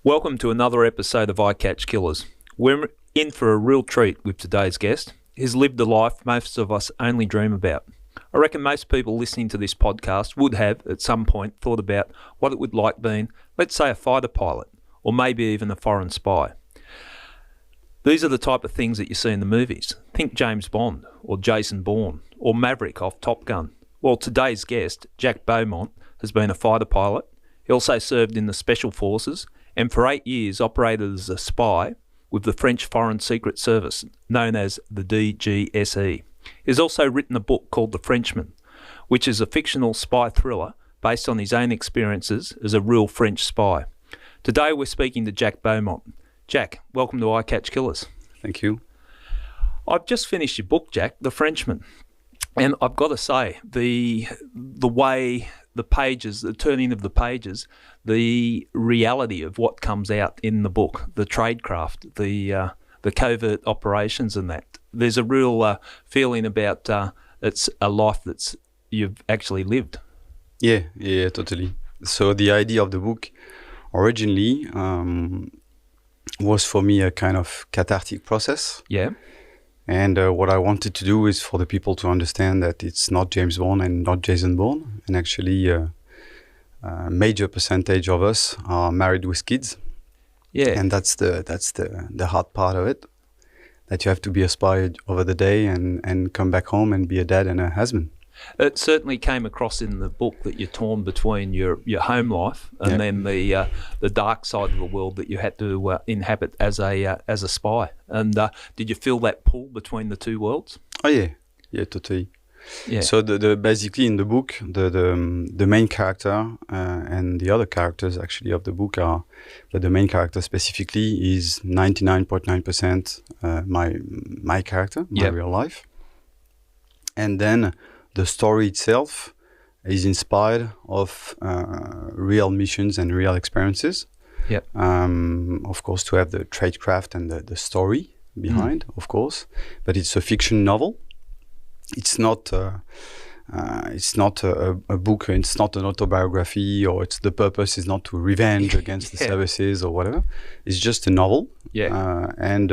Welcome to another episode of I Catch Killers. We're in for a real treat with today's guest. He's lived a life most of us only dream about. I reckon most people listening to this podcast would have, at some point, thought about what it would like being, let's say, a fighter pilot, or maybe even a foreign spy. These are the type of things that you see in the movies. Think James Bond, or Jason Bourne, or Maverick off Top Gun. Well, today's guest, Jack Beaumont, has been a fighter pilot. He also served in the Special Forces, and for 8 years operated as a spy with the French Foreign Secret Service, known as the DGSE. He's also written a book called The Frenchman, which is a fictional spy thriller based on his own experiences as a real French spy. Today we're speaking to Jack Beaumont. Jack, welcome to I Catch Killers. Thank you. I've just finished your book, Jack, The Frenchman, and I've got to say, the way the pages, the turning of the pages, the reality of what comes out in the book, the tradecraft, the covert operations and that. There's a real feeling about it's a life that's you've actually lived. Yeah, totally. So the idea of the book originally was for me a kind of cathartic process. Yeah. And what I wanted to do is for the people to understand that it's not James Bond and not Jason Bourne, and actually a major percentage of us are married with kids. Yeah. And that's the hard part of it, that you have to be a spy over the day and come back home and be a dad and a husband. It certainly came across in the book that you're torn between your home life and then the dark side of the world that you had to inhabit as a spy. And did you feel that pull between the two worlds? Oh yeah, totally. Yeah. So the basically in the book the main character and the other characters actually of the book are, but the main character specifically is 99.9% my character, my real life, and then the story itself is inspired of real missions and real experiences. Yep. Of course, to have the tradecraft and the story behind, of course, but it's a fiction novel. It's not a book. It's not an autobiography, or the purpose is not to revenge against the services or whatever. It's just a novel. Yeah. And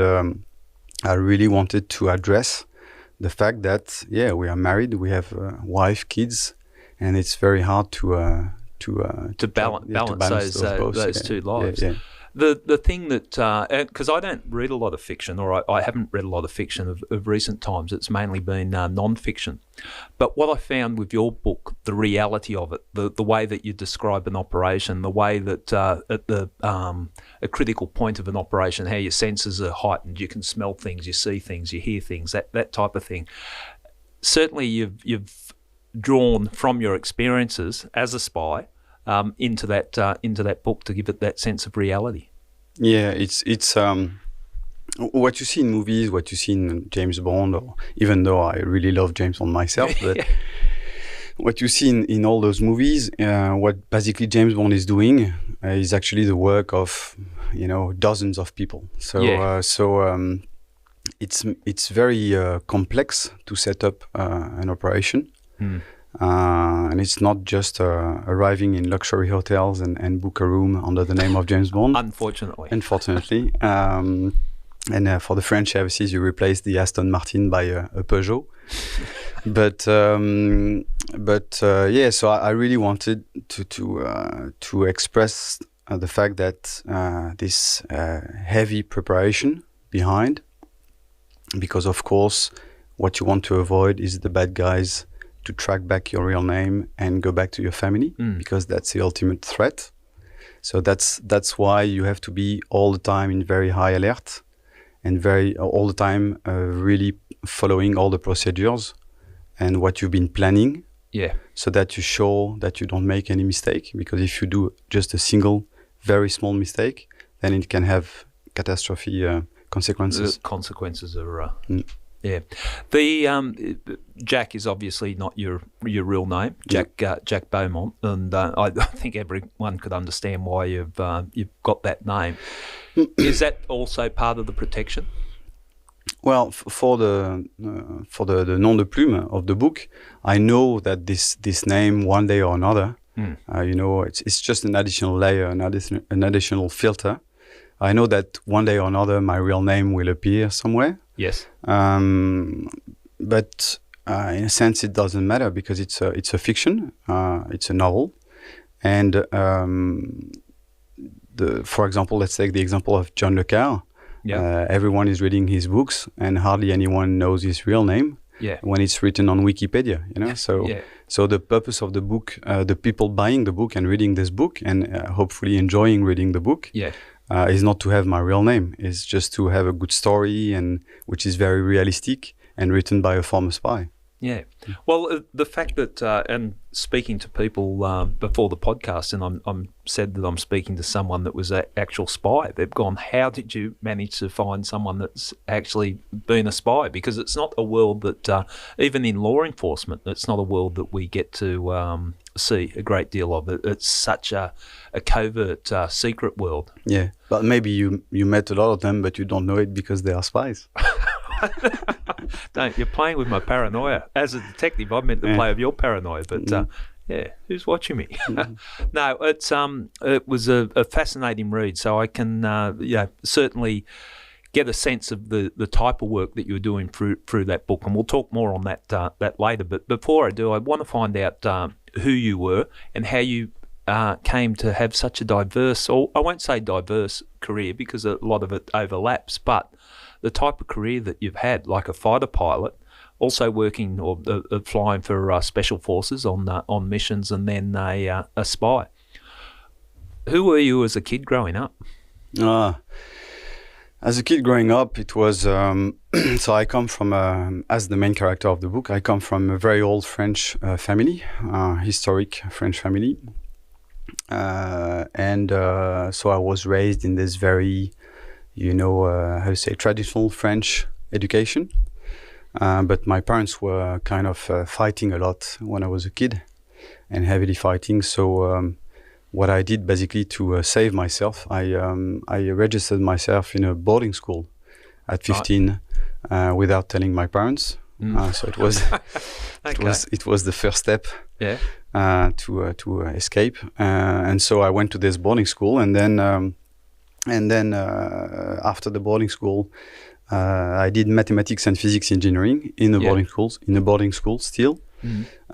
I really wanted to address the fact that we are married, we have wife, kids, and it's very hard to balance those two lives. Yeah. The thing that, because I don't read a lot of fiction, or I haven't read a lot of fiction of recent times, it's mainly been non-fiction. But what I found with your book, the reality of it, the way that you describe an operation, the way that at a critical point of an operation, how your senses are heightened, you can smell things, you see things, you hear things, that type of thing. Certainly you've drawn from your experiences as a spy into that book to give it that sense of reality. Yeah, it's what you see in movies, what you see in James Bond, or even though I really love James Bond myself, but what you see in all those movies, what basically James Bond is doing is actually the work of dozens of people. So it's very complex to set up an operation. And it's not just arriving in luxury hotels and book a room under the name of James Bond. Unfortunately. And for the French services, you replace the Aston Martin by a Peugeot. So I really wanted to express the fact that this heavy preparation behind, because of course what you want to avoid is the bad guys to track back your real name and go back to your family, because that's the ultimate threat. So that's why you have to be all the time in very high alert and all the time really following all the procedures and what you've been planning. Yeah. So that you show that you don't make any mistake, because if you do just a single very small mistake, then it can have catastrophe consequences. The consequences are yeah. The Jack is obviously not your real name, Jack Beaumont, and I think everyone could understand why you've got that name. Is that also part of the protection? Well, for the nom de plume of the book, I know that this name one day or another It's just an additional layer, an additional filter. I know that one day or another my real name will appear somewhere. Yes. But in a sense, it doesn't matter because it's a fiction. It's a novel, and for example, let's take the example of John Le Carre. Yeah. Everyone is reading his books, and hardly anyone knows his real name. Yeah. When it's written on Wikipedia, So the purpose of the book, the people buying the book and reading this book, and hopefully enjoying reading the book, is not to have my real name. It's just to have a good story, and which is very realistic and written by a former spy. Yeah. Well, the fact that, and speaking to people before the podcast, and I'm said that I'm speaking to someone that was an actual spy. They've gone, how did you manage to find someone that's actually been a spy? Because it's not a world that, even in law enforcement, it's not a world that we get to see a great deal of. It's such a covert, secret world. Yeah, but maybe you met a lot of them, but you don't know it because they are spies. Don't, you're playing with my paranoia. As a detective, I meant to play with your paranoia, but who's watching me? No, it was a fascinating read, so I can certainly get a sense of the type of work that you were doing through that book, and we'll talk more on that later. But before I do, I want to find out who you were and how you came to have such a diverse, or I won't say diverse career because a lot of it overlaps, but the type of career that you've had, like a fighter pilot, also working or flying for special forces on missions, and then a spy. Who were you as a kid growing up? As a kid growing up, it was so I come from, as the main character of the book, I come from a very old French family, historic French family, and so I was raised in this very, traditional French education. But my parents were kind of fighting a lot when I was a kid, and heavily fighting. So what I did basically to save myself, I registered myself in a boarding school at 15 without telling my parents. So it was it was the first step to escape. And so I went to this boarding school, and then after the boarding school, I did mathematics and physics engineering in a boarding school still.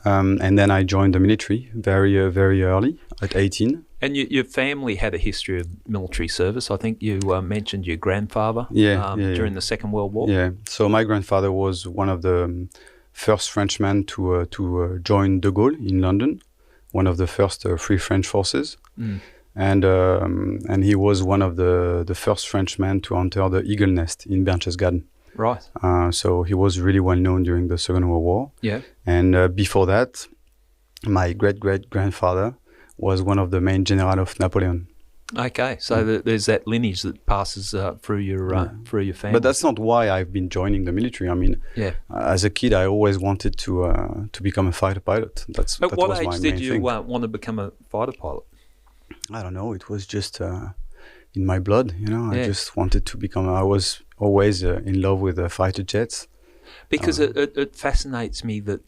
And then I joined the military very early at 18. And your family had a history of military service. I think you mentioned your grandfather during the Second World War. Yeah, so my grandfather was one of the first Frenchmen to join de Gaulle in London, one of the first Free French forces. And he was one of the first Frenchmen to enter the Eagle Nest in Berchtesgaden. Right. So he was really well known during the Second World War. Yeah. And before that, my great-great-grandfather was one of the main generals of Napoleon. Okay, so there's that lineage that passes through your family. But that's not why I've been joining the military. I mean, as a kid, I always wanted to become a fighter pilot. That what was age my did main you thing. want to become a fighter pilot? I don't know. It was just in my blood, I just wanted to become. I was always in love with fighter jets. Because it fascinates me that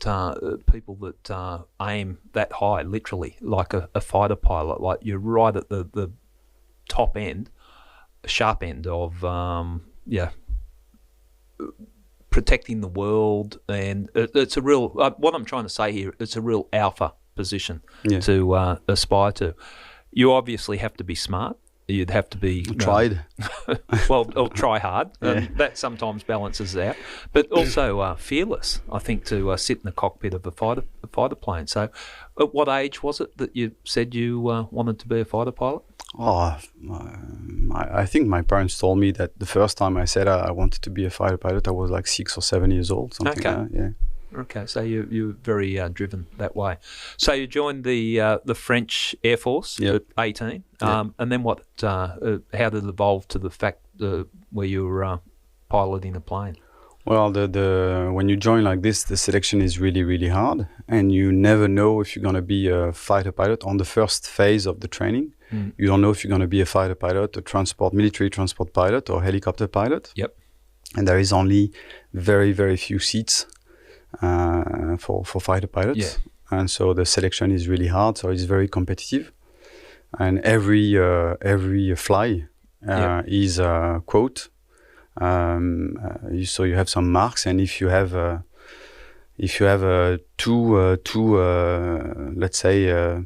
people that aim that high, literally, like a fighter pilot, like you're right at the top end, sharp end of protecting the world, and it's a real. What I'm trying to say here, it's a real alpha position to aspire to. You obviously have to be smart. You'd have to be tried. Or try hard. That sometimes balances out, but also fearless. I think to sit in the cockpit of a fighter plane. So, at what age was it that you said you wanted to be a fighter pilot? I think my parents told me that the first time I said I wanted to be a fighter pilot, I was like 6 or 7 years old. Something like that. Yeah. Okay, so you're very driven that way. So you joined the French Air Force at 18, and then what? How did it evolve to the fact where you were piloting a plane? Well, when you join like this, the selection is really, really hard, and you never know if you're going to be a fighter pilot on the first phase of the training. You don't know if you're going to be a fighter pilot, a military transport pilot, or helicopter pilot. Yep. And there is only very, very few seats for fighter pilots. and so the selection is really hard. So it's very competitive, and every fly is a quote. So you have some marks, and if you have two let's say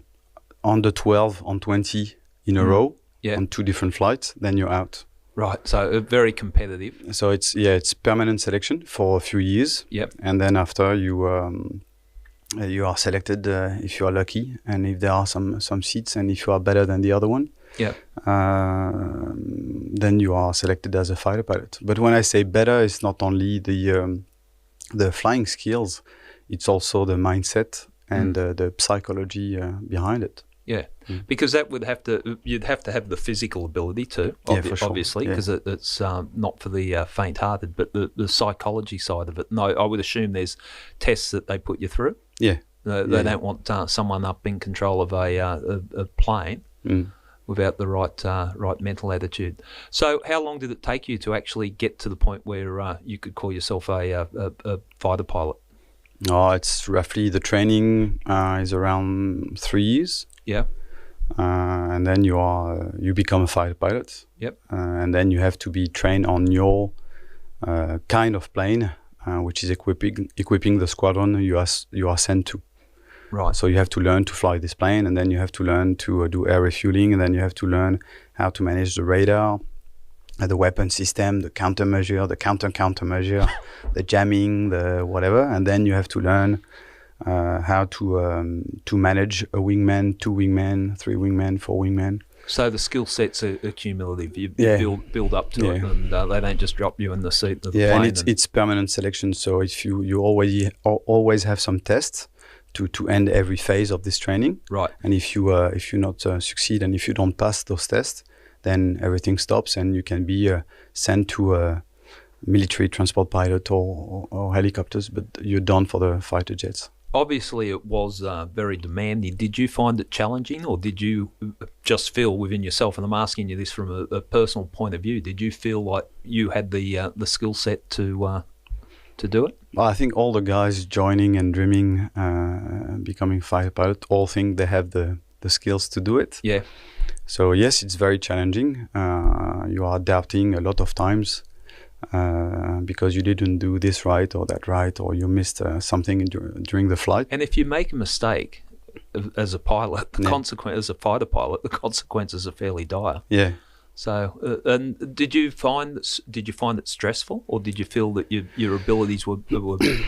under 12 on 20 in a row on 2 different flights, then you're out. Right, so very competitive. So it's permanent selection for a few years. Yep. And then after you are selected if you are lucky, and if there are some seats, and if you are better than the other one, then you are selected as a fighter pilot. But when I say better, it's not only the flying skills, it's also the mindset and the psychology behind it. Yeah, because you'd have to have the physical ability too, obviously, because it's not for the faint-hearted, but the psychology side of it. No, I would assume there's tests that they put you through. Yeah. They don't want someone up in control of a plane without the right mental attitude. So how long did it take you to actually get to the point where you could call yourself a fighter pilot? Oh, it's roughly, the training is around 3 years. Yeah. And then you become a fighter pilot. Yep. And then you have to be trained on your kind of plane, which is equipping the squadron you are sent to. Right. So you have to learn to fly this plane, and then you have to learn to do air refueling, and then you have to learn how to manage the radar, the weapon system, the countermeasure, the countermeasure, the jamming, the whatever, and then you have to learn how to manage a wingman, 2 wingmen, 3 wingmen, 4 wingmen. So the skill sets are cumulative. You build up to it, and they don't just drop you in the seat of the plane. And it's permanent selection. So if you always have some tests to end every phase of this training. Right. And if you not succeed, and if you don't pass those tests, then everything stops, and you can be sent to a military transport pilot or helicopters, but you're done for the fighter jets. Obviously, it was very demanding. Did you find it challenging, or did you just feel within yourself, and I'm asking you this from a personal point of view, did you feel like you had the skill set to do it? Well, I think all the guys joining and dreaming becoming fighter pilot all think they have the skills to do it. Yeah. So yes, it's very challenging. You are doubting a lot of times because you didn't do this right or that right, or you missed something during the flight. And if you make a mistake as a pilot, as a fighter pilot, the consequences are fairly dire. Yeah. So, and did you find it stressful, or did you feel that your abilities were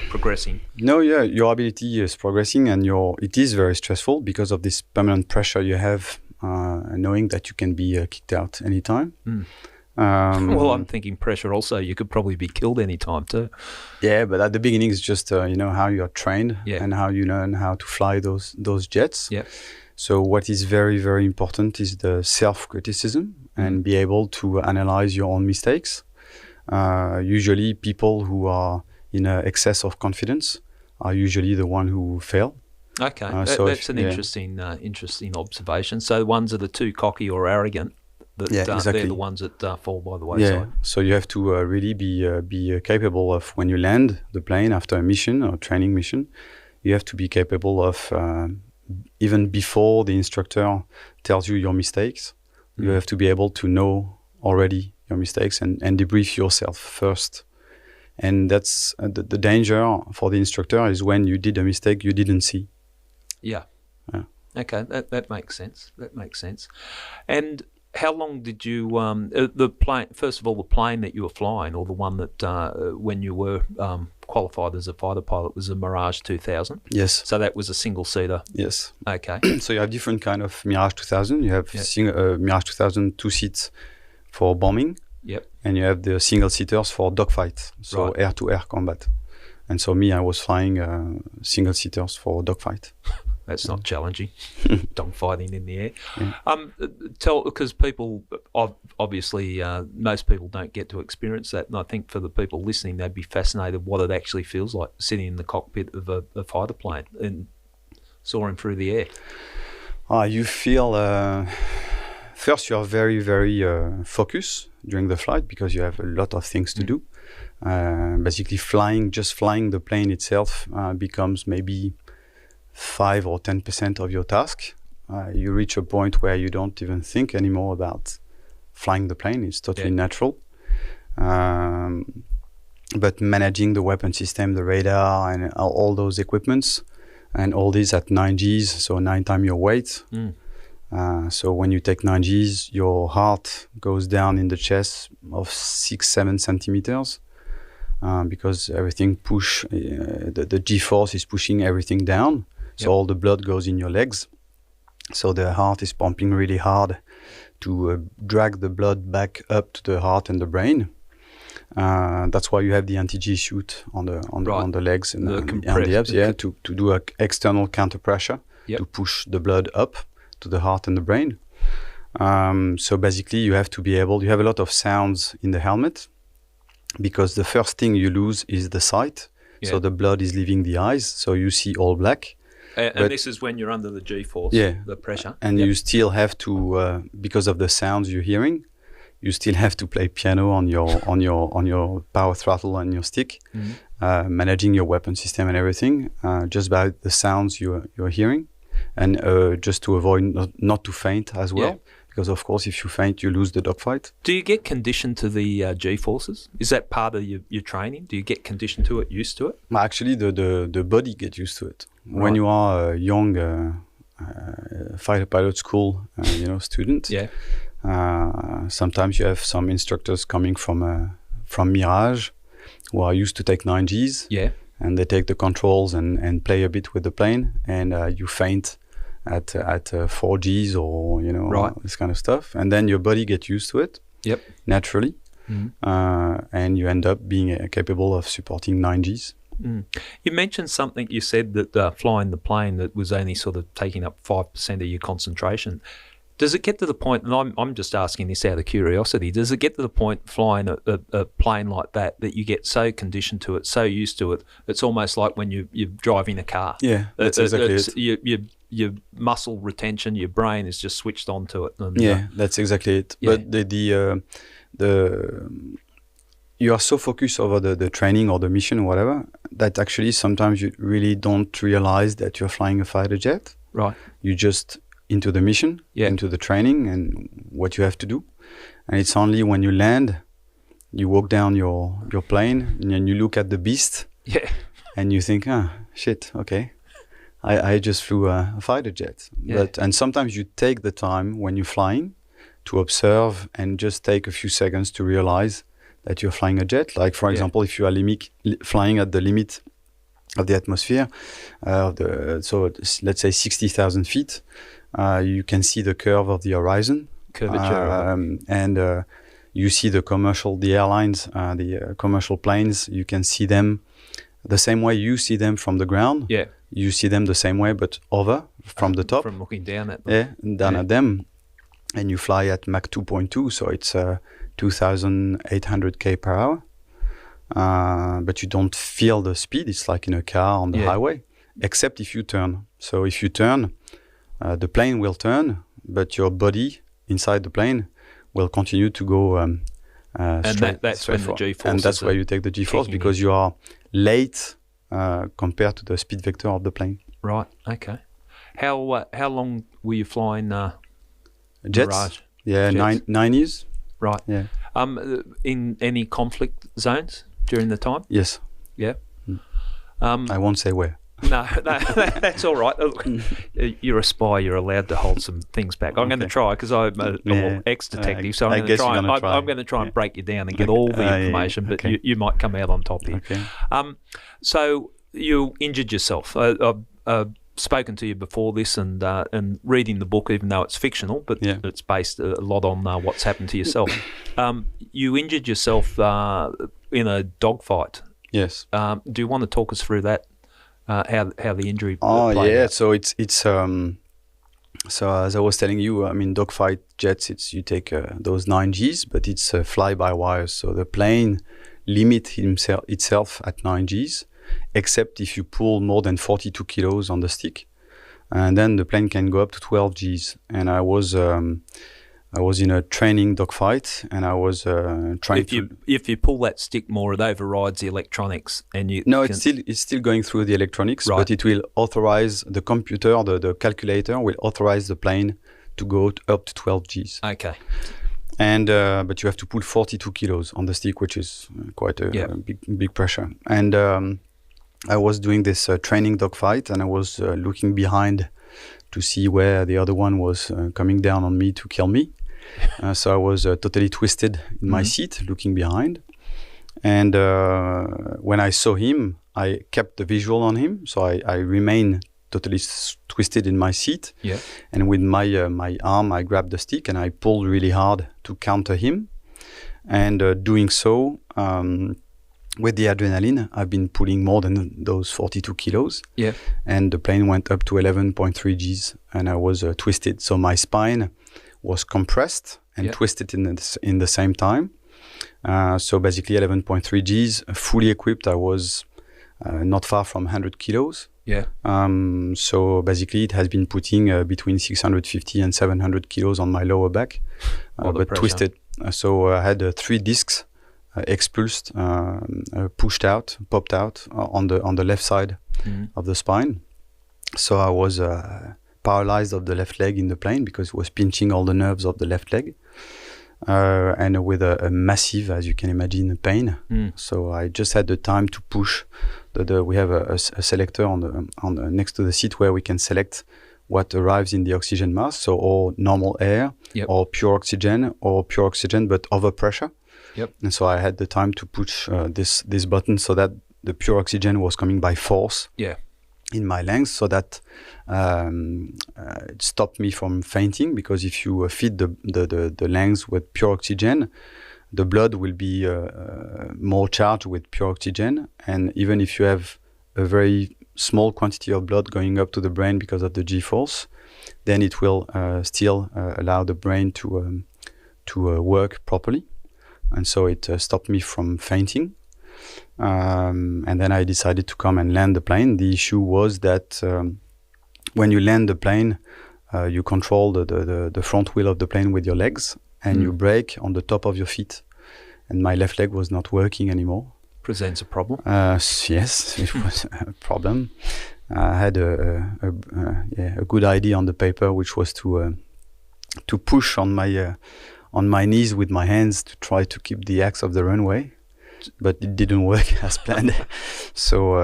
progressing? No, yeah, your ability is progressing, and it is very stressful because of this permanent pressure you have, knowing that you can be kicked out anytime. Well, I'm thinking pressure also. You could probably be killed anytime too. Yeah, but at the beginning, it's just how you are trained and how you learn how to fly those jets. Yeah. So what is very, very important is the self-criticism and be able to analyze your own mistakes. Usually people who are in excess of confidence are usually the one who fail. Okay, that's an interesting observation. So the ones that are too cocky or arrogant, exactly. They're the ones that fall by the wayside. Yeah, so you have to really be capable of, when you land the plane after a mission or training mission, you have to be capable of, even before the instructor tells you your mistakes, you have to be able to know already your mistakes and debrief yourself first. And that's the danger for the instructor is when you did a mistake you didn't see. Yeah. Okay, that makes sense. And how long did you the plane? First of all, the plane that you were flying, or the one that when you were qualified as a fighter pilot, was a Mirage 2000. Yes. So that was a single seater. Yes. Okay. So you have different kind of Mirage 2000. You have Mirage 2000 2 seats for bombing. Yep. And you have the single seaters for dogfight, so air to air combat. And so I was flying single seaters for dogfight. That's not challenging. Dogfighting in the air. Yeah. Because people, obviously, most people don't get to experience that. And I think for the people listening, they'd be fascinated what it actually feels like sitting in the cockpit of a fighter plane and soaring through the air. You feel, first you are very, very focused during the flight because you have a lot of things to do. Basically just flying the plane itself becomes maybe 5 or 10% of your task. You reach a point where you don't even think anymore about flying the plane. It's totally natural. But managing the weapon system, the radar, and all those equipments, and all these at 9 Gs, so 9 times your weight. So when you take 9 Gs, your heart goes down in the chest of 6-7 centimeters because everything the G-force is pushing everything down. So all the blood goes in your legs. So the heart is pumping really hard to drag the blood back up to the heart and the brain. That's why you have the anti-G suit on the legs and the abs, to do an external counter pressure to push the blood up to the heart and the brain. So basically, you have a lot of sounds in the helmet because the first thing you lose is the sight. So the blood is leaving the eyes, so you see all black. And this is when you're under the G-force, the pressure. And you still have to, because of the sounds you're hearing, you still have to play piano on your power throttle and your stick, managing your weapon system and everything, just by the sounds you're hearing, and just to avoid not to faint as well. Because of course, if you faint, you lose the dogfight. Do you get conditioned to the G-forces? Is that part of your training? Do you get conditioned to it, used to it? Actually, the body gets used to it. Right. When you are a young fighter pilot school, student. Sometimes you have some instructors coming from Mirage who are used to take 9 Gs. And they take the controls and play a bit with the plane, and you faint at 4 Gs or this kind of stuff, and then your body gets used to it naturally, and you end up being capable of supporting 9 Gs. You mentioned something. You said that flying the plane that was only sort of taking up 5% of your concentration. Does it get to the point, and I'm just asking this out of curiosity, does it get to the point flying a plane like that you get so conditioned to it, so used to it, it's almost like when you're driving a car? Yeah, that's exactly it. Your muscle retention, your brain is just switched on to it. And, that's exactly it. But you are so focused over the training or the mission or whatever that actually sometimes you really don't realize that you're flying a fighter jet. Right. You just into the mission, into the training and what you have to do. And it's only when you land, you walk down your plane and you look at the beast and you think, shit, okay. I just flew a fighter jet. And sometimes you take the time when you're flying to observe and just take a few seconds to realize that you're flying a jet. Like, for example, if you are flying at the limit of the atmosphere, so let's say 60,000 feet, you can see the curve of the horizon. Curvature. And you see the airlines, the commercial planes, you can see them the same way you see them from the ground. You see them the same way, but over from the top. From looking down at them. At them. And you fly at Mach 2.2, so it's 2,800 k per hour. But you don't feel the speed. It's like in a car on the highway, except if you turn. So if you turn, the plane will turn, but your body inside the plane will continue to go straight. That's when the G-force. And that's why you take the G-force, because you are late compared to the speed vector of the plane. Right. Okay. How long were you flying jets? Mirage? Jets. 9 years. Right. Yeah. In any conflict zones during the time? Yes. Yeah. I won't say where. No, that's all right. Look, you're a spy. You're allowed to hold some things back. I'm going to try because I'm an ex-detective, so I'm going to try and break you down and get all the information. But you might come out on top here. Okay. So you injured yourself. I've spoken to you before this, and reading the book, even though it's fictional, but it's based a lot on what's happened to yourself. You injured yourself in a dogfight. Yes. Do you want to talk us through that? How the injury played out? So it's so as I was telling you, I mean, dogfight jets, you take those 9 Gs, but it's fly-by-wire. So the plane limits itself at 9 Gs, except if you pull more than 42 kilos on the stick, and then the plane can go up to 12 Gs. And I was I was in a training dogfight, and I was trying if you pull that stick more, it overrides the electronics, and you. No, it's still going through the electronics, right. But it will authorize the computer, the calculator will authorize the plane to go up to 12 Gs. Okay. And but you have to pull 42 kilos on the stick, which is quite a big pressure. And I was doing this training dogfight, and I was looking behind to see where the other one was coming down on me to kill me. So I was totally twisted in my seat, looking behind. And when I saw him, I kept the visual on him. So I remained totally twisted in my seat. Yeah. And with my arm, I grabbed the stick and I pulled really hard to counter him. And doing so, with the adrenaline, I've been pulling more than those 42 kilos. Yeah. And the plane went up to 11.3 Gs, and I was twisted. So my spine was compressed and twisted in the same time. So basically 11.3 Gs, fully equipped. I was not far from 100 kilos. Yeah. So basically it has been putting between 650 and 700 kilos on my lower back, but twisted. So I had 3 discs expulsed, pushed out, popped out on the left side of the spine. So I was paralyzed of the left leg in the plane because it was pinching all the nerves of the left leg, and with a massive, as you can imagine, pain. So I just had the time to push. We have a selector on the next to the seat where we can select what arrives in the oxygen mask. So or normal air, or pure oxygen, but over pressure. Yep. And so I had the time to push this button so that the pure oxygen was coming by force. Yeah. In my lungs, so that it stopped me from fainting, because if you feed the lungs with pure oxygen, the blood will be more charged with pure oxygen, and even if you have a very small quantity of blood going up to the brain because of the G-force, then it will still allow the brain to work properly, and so it stopped me from fainting. And then I decided to come and land the plane. The issue was that when you land the plane, you control the front wheel of the plane with your legs, and you brake on the top of your feet. And my left leg was not working anymore. Presents a problem. Yes, it was a problem. I had a good idea on the paper, which was to push on my knees with my hands to try to keep the axe of the runway. But it didn't work as planned. So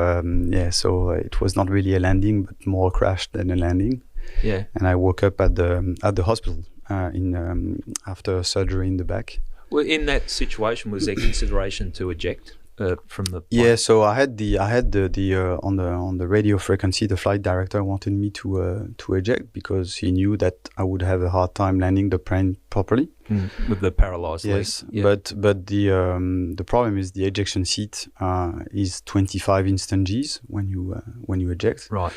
it was not really a landing, but more a crash than a landing. Yeah. And I woke up at the hospital after surgery in the back. Well, in that situation, was there consideration to eject from the plane? Yeah. So I had the on the radio frequency, the flight director wanted me to eject because he knew that I would have a hard time landing the plane properly. With the paralyzed leg. Yes, but the problem is the ejection seat is 25 instant Gs when you eject. Right.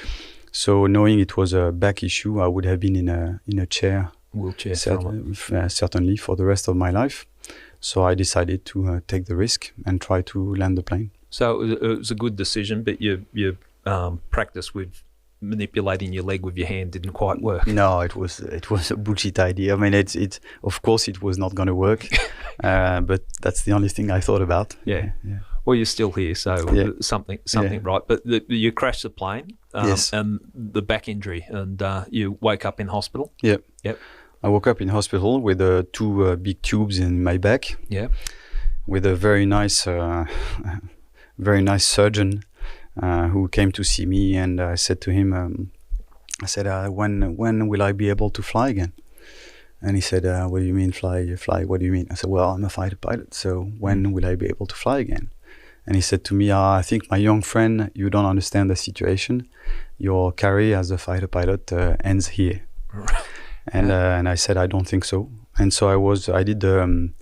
So knowing it was a back issue, I would have been in a chair, wheelchair, certainly for the rest of my life. So I decided to take the risk and try to land the plane. So it was a good decision, but your practice with manipulating your leg with your hand didn't quite work. No, it was a bullshit idea. I mean, it of course it was not going to work, but that's the only thing I thought about. Yeah. Well, you're still here, so something right. But you crashed the plane, yes, and the back injury, and you woke up in hospital. Yep. Yep. I woke up in hospital with 2 big tubes in my back. Yeah. With a very nice surgeon. Who came to see me, and I said to him, when will I be able to fly again? And he said, what do you mean fly? What do you mean? I said, well, I'm a fighter pilot, so when will I be able to fly again? And he said to me, I think, my young friend, you don't understand the situation. Your career as a fighter pilot ends here. And I said, I don't think so. And so I did the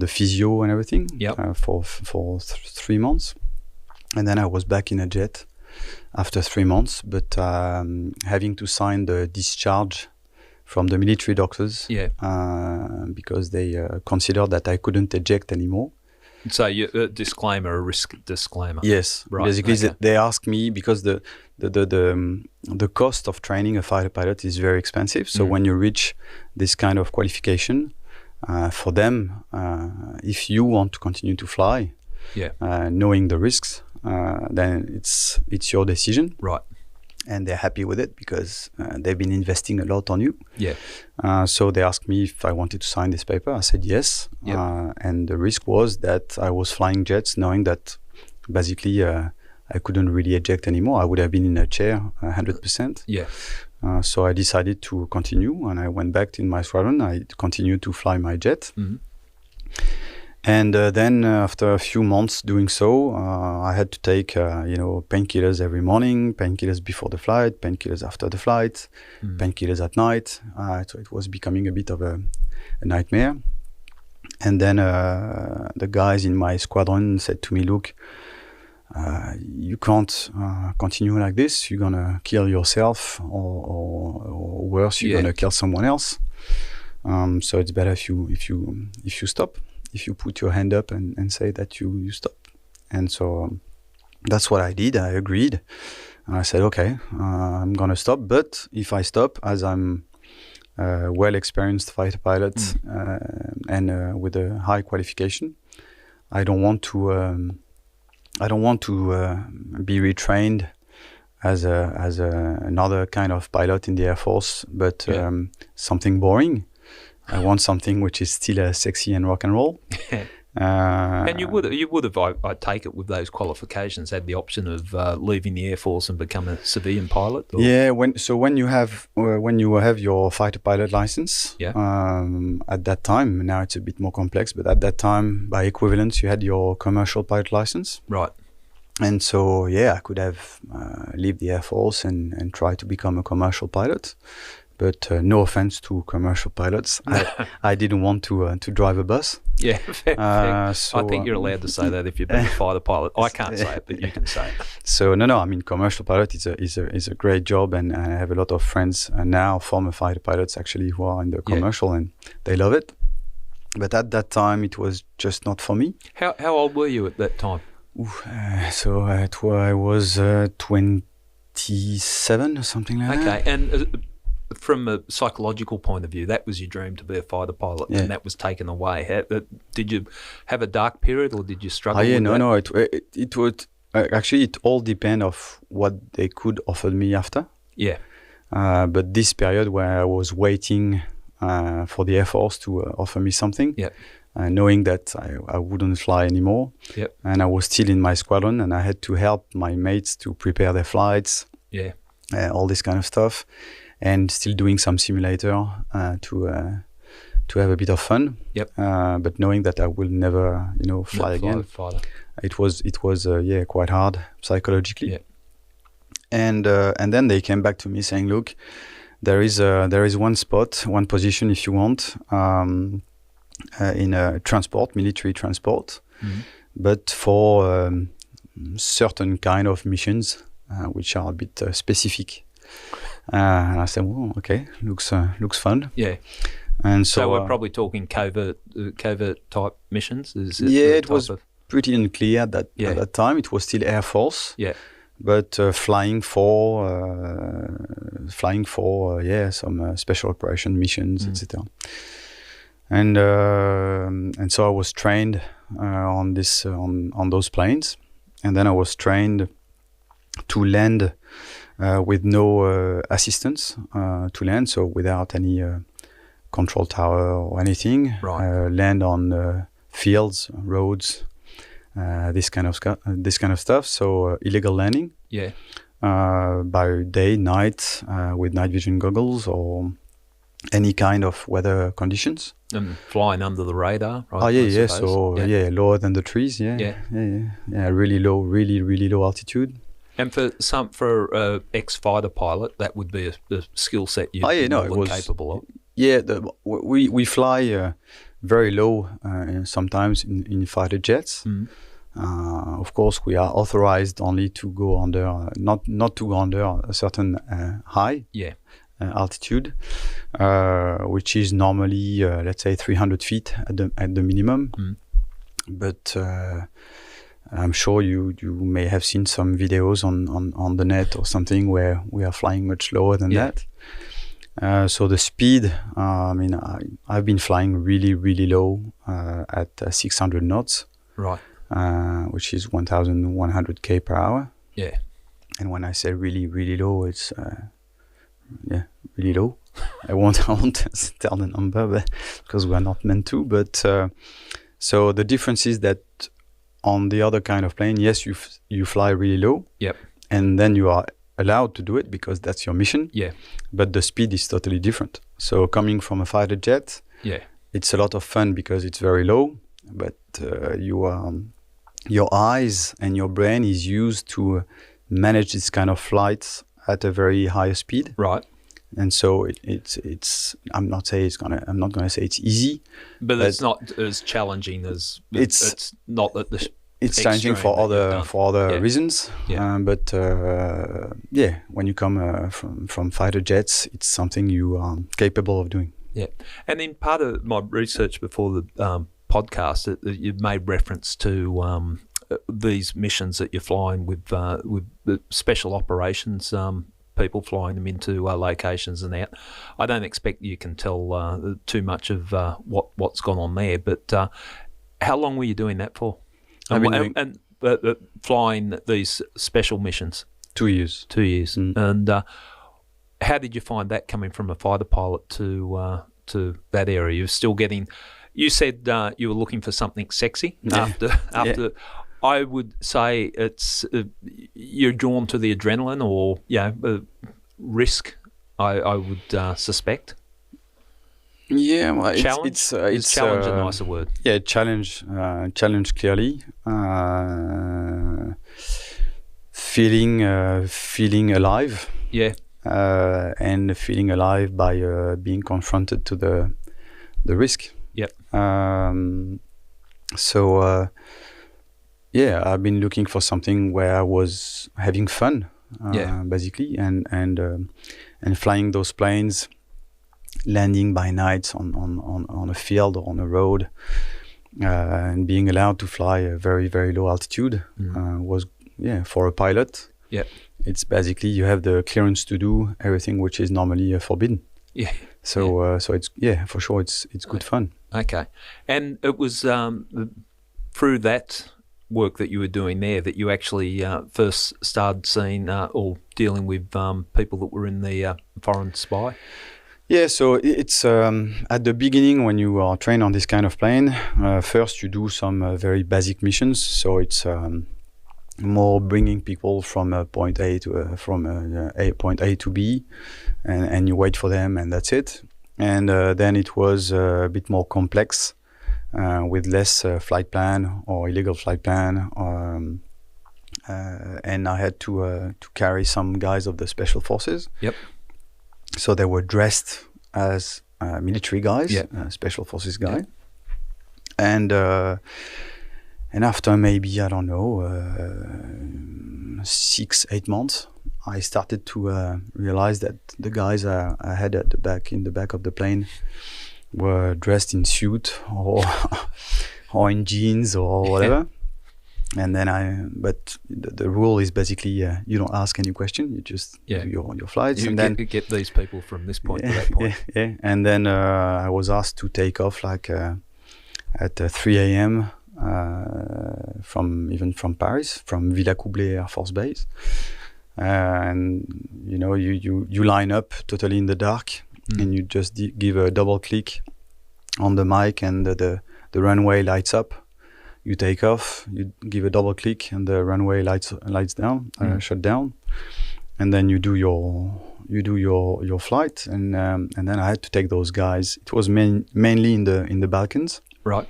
physio and everything. Yep. For 3 months. And then I was back in a jet after 3 months, but having to sign the discharge from the military doctors, because they considered that I couldn't eject anymore. So a disclaimer, a risk disclaimer. Yes, Right. basically Okay. they ask me because the cost of training a fighter pilot is very expensive. So when you reach this kind of qualification, for them, if you want to continue to fly, Yeah. knowing the risks, then it's your decision. Right. And they're happy with it because they've been investing a lot on you. Yeah. So they asked me if I wanted to sign this paper. I said yes. Yep. And the risk was that I was flying jets knowing that basically I couldn't really eject anymore. I would have been in a chair 100%. Yeah. So I decided to continue, and I went back in my squadron. I continued to fly my jet. Mm-hmm. And then after a few months doing so, I had to take, painkillers every morning, painkillers before the flight, painkillers after the flight, painkillers at night. So it was becoming a bit of a nightmare. And then the guys in my squadron said to me, look, you can't continue like this. You're going to kill yourself or worse, you're going to kill someone else. So it's better if you stop. If you put your hand up and say that you stop. And so that's what I did. I agreed. And I said, okay, I'm going to stop. But if I stop, as I'm a well-experienced fighter pilot and with a high qualification, I don't want to be retrained as another kind of pilot in the Air Force, but something boring. I want something which is still sexy and rock and roll. And you would have, I take it, with those qualifications, had the option of leaving the Air Force and become a civilian pilot. Or? Yeah. When you have your fighter pilot license, at that time, now it's a bit more complex, but at that time, by equivalence, you had your commercial pilot license. Right. And so I could have leave the Air Force and try to become a commercial pilot. But no offense to commercial pilots, I didn't want to drive a bus. Yeah, fair. So, I think you're allowed to say that if you've been a fighter pilot. I can't say it, but you can say it. So no. I mean, commercial pilot is a great job, and I have a lot of friends now, former fighter pilots actually, who are in the commercial, and they love it. But at that time, it was just not for me. How old were you at that time? I was 27 or something like that. Okay, and from a psychological point of view, that was your dream, to be a fighter pilot, and that was taken away. Did you have a dark period, or did you struggle with that? No. It would actually, it all depend of what they could offer me after. Yeah. But this period where I was waiting for the Air Force to offer me something, knowing that I wouldn't fly anymore, and I was still in my squadron, and I had to help my mates to prepare their flights, all this kind of stuff. And still doing some simulator to have a bit of fun. But knowing that I will never, fly again. It was quite hard psychologically. And then they came back to me saying, look, there is one spot, one position if you want, in a transport, military transport, but for certain kind of missions which are a bit specific. And I said, well, okay, looks fun. Yeah. And so we're probably talking covert type missions. It was pretty unclear at that time. It was still Air Force. Yeah. But flying for some special operation missions, etc. And so I was trained on those planes, and then I was trained to land with no assistance to land, so without any control tower or anything. Right. Land on fields, roads, this kind of stuff. So illegal landing. Yeah. By day, night, with night vision goggles or any kind of weather conditions. And flying under the radar, right? Oh yeah. So lower than the trees. Yeah. Really low altitude. And for ex-fighter pilot, that would be a skill set you're more than capable of. Yeah, we fly very low sometimes in fighter jets. Of course, we are authorized only to go under, not to go under a certain high altitude, which is normally let's say 300 feet at the minimum. but I'm sure you may have seen some videos on the net or something where we are flying much lower than that. So the speed, I've been flying really, really low at 600 knots, right? Which is 1,100 k per hour. Yeah. And when I say really, really low, it's really low. I won't tell the number, but because we are not meant to. But so the difference is that on the other kind of plane, yes, you fly really low. Yep. And then you are allowed to do it because that's your mission. Yeah. But the speed is totally different. So coming from a fighter jet, it's a lot of fun because it's very low, but your eyes and your brain is used to manage this kind of flights at a very high speed. Right. And so it's I'm not gonna say it's easy, but it's not as challenging as it's not that the it's challenging for other reasons. Yeah. But when you come from fighter jets, it's something you are capable of doing. Yeah. And in part of my research before the podcast, you've made reference to these missions that you're flying with the special operations people, flying them into locations and out. I don't expect you can tell too much of what's gone on there, but how long were you doing that for? And flying these special missions? 2 years. 2 years. Mm. And how did you find that coming from a fighter pilot to that area? You're still getting. You said you were looking for something sexy after. I would say it's you're drawn to the adrenaline or risk. I would suspect. Yeah, well, challenge. It's challenge a nicer word. Yeah, challenge clearly. Feeling alive. Yeah. And feeling alive by being confronted to the risk. Yep. I've been looking for something where I was having fun, basically, and flying those planes, landing by night on a field or on a road, and being allowed to fly a very, very low altitude was for a pilot. Yeah. It's basically you have the clearance to do everything which is normally forbidden. Yeah. So it's for sure it's good fun. Okay, and it was through that work that you were doing there that you actually first started seeing or dealing with people that were in the foreign spy? Yeah, so it's at the beginning when you are trained on this kind of plane, first you do some very basic missions. So it's more bringing people from point A to point A to B, and you wait for them, and that's it. And then it was a bit more complex with less flight plan or illegal flight plan, and I had to carry some guys of the special forces. Yep. So they were dressed as military guys, special forces guy, and after maybe, I don't know, 6-8 months, I started to realize that the guys I had at in the back of the plane were dressed in suit or in jeans or whatever. And then but the rule is basically you don't ask any question, you just do your flights. You and then get these people from this point to that point. Yeah. And then I was asked to take off at 3 a.m. from Paris, from Villacoublay Air Force Base. And you line up totally in the dark, and you just give a double click on the mic, and the runway lights up. You take off, you give a double click, and the runway lights down, shut down, and then you do your flight, and then I had to take those guys. It was mainly in the Balkans, right?